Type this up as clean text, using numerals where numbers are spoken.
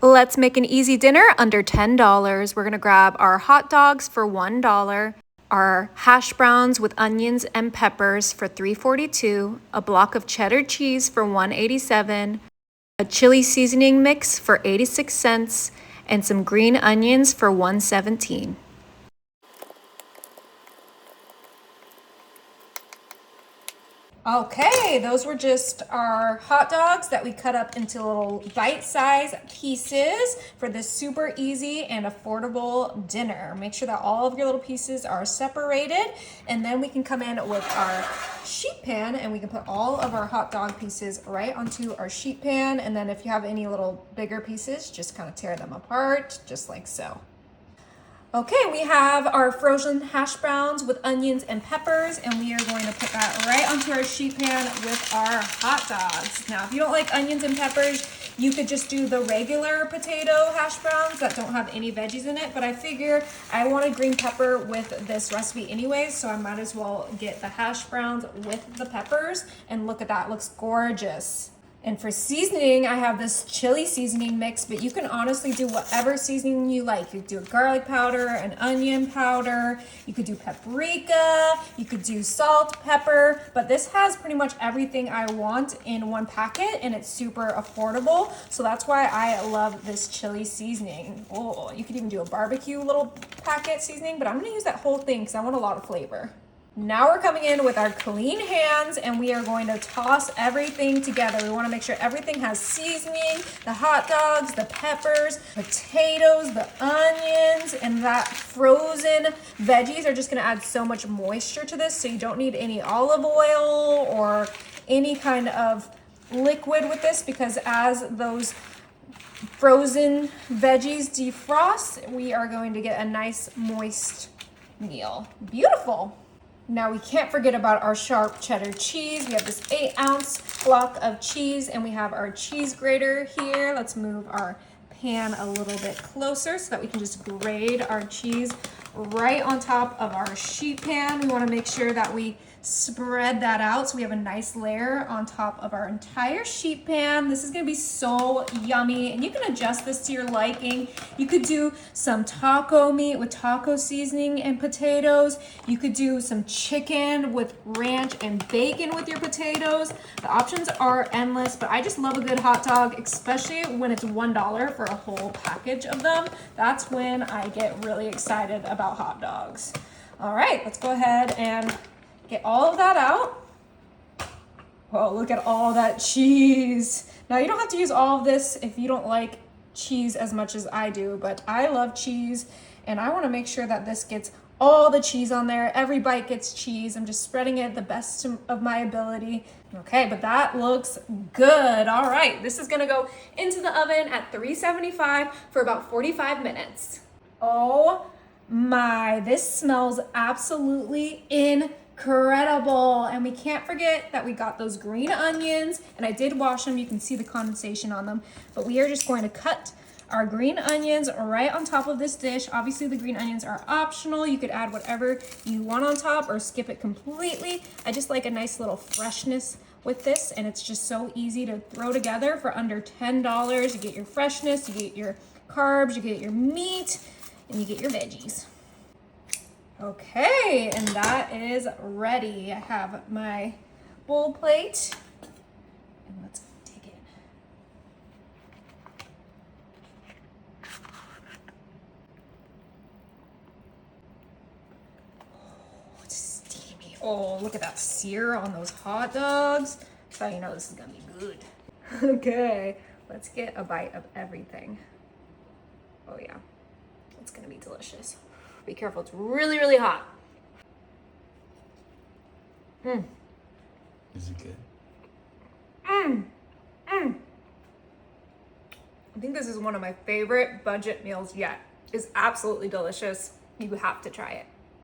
Let's make an easy dinner under $10. We're gonna grab our hot dogs for $1, our hash browns with onions and peppers for $3.42, a block of cheddar cheese for $1.87, a chili seasoning mix for 86 cents, and some green onions for $1.17. Okay, those were just our hot dogs that we cut up into little bite-sized pieces for this super easy and affordable dinner. Make sure that all of your little pieces are separated, and then we can come in with our sheet pan and we can put all of our hot dog pieces right onto our sheet pan. And then if you have any little bigger pieces, just kind of tear them apart, just like so. Okay, we have our frozen hash browns with onions and peppers, and we are going to put that right onto our sheet pan with our hot dogs. Now, if you don't like onions and peppers, you could just do the regular potato hash browns that don't have any veggies in it, but I figure I want a green pepper with this recipe anyways, so I might as well get the hash browns with the peppers, and look at that, looks gorgeous. And for seasoning, I have this chili seasoning mix, but you can honestly do whatever seasoning you like. You could do a garlic powder, an onion powder, you could do paprika, you could do salt, pepper, but this has pretty much everything I want in one packet, and it's super affordable. So that's why I love this chili seasoning. Oh, you could even do a barbecue little packet seasoning, but I'm gonna use that whole thing because I want a lot of flavor. Now we're coming in with our clean hands and we are going to toss everything together. We want to make sure everything has seasoning, the hot dogs, the peppers, potatoes, the onions, and that frozen veggies are just going to add so much moisture to this, so you don't need any olive oil or any kind of liquid with this, because as those frozen veggies defrost, we are going to get a nice moist meal. Beautiful. Now we can't forget about our sharp cheddar cheese. We have this 8-ounce block of cheese and we have our cheese grater here. Let's move our pan a little bit closer so that we can just grate our cheese right on top of our sheet pan. We want to make sure that we spread that out so we have a nice layer on top of our entire sheet pan. This is going to be so yummy, and you can adjust this to your liking. You could do some taco meat with taco seasoning and potatoes. You could do some chicken with ranch and bacon with your potatoes. The options are endless, but I just love a good hot dog, especially when it's $1 for a whole package of them. That's when I get really excited about hot dogs. All right, let's go ahead and get all of that out. Oh, look at all that cheese. Now, you don't have to use all of this if you don't like cheese as much as I do, but I love cheese, and I want to make sure that this gets all the cheese on there. Every bite gets cheese. I'm just spreading it the best of my ability. Okay, but that looks good. All right, this is gonna go into the oven at 375 for about 45 minutes. Oh my, this smells absolutely incredible. And we can't forget that we got those green onions, and I did wash them. You can see the condensation on them, but we are just going to cut our green onions right on top of this dish. Obviously the green onions are optional. You could add whatever you want on top or skip it completely. I just like a nice little freshness with this, and it's just so easy to throw together for under $10. You get your freshness, you get your carbs, you get your meat, and you get your veggies. Okay, and that is ready. I have my bowl plate, and let's take it. Oh, it's steamy. Oh, look at that sear on those hot dogs. That's how you know this is gonna be good. Okay, let's get a bite of everything. Oh yeah, it's gonna be delicious. Be careful, it's really, really hot. Is it good? I think this is one of my favorite budget meals yet. It's absolutely delicious. You have to try it.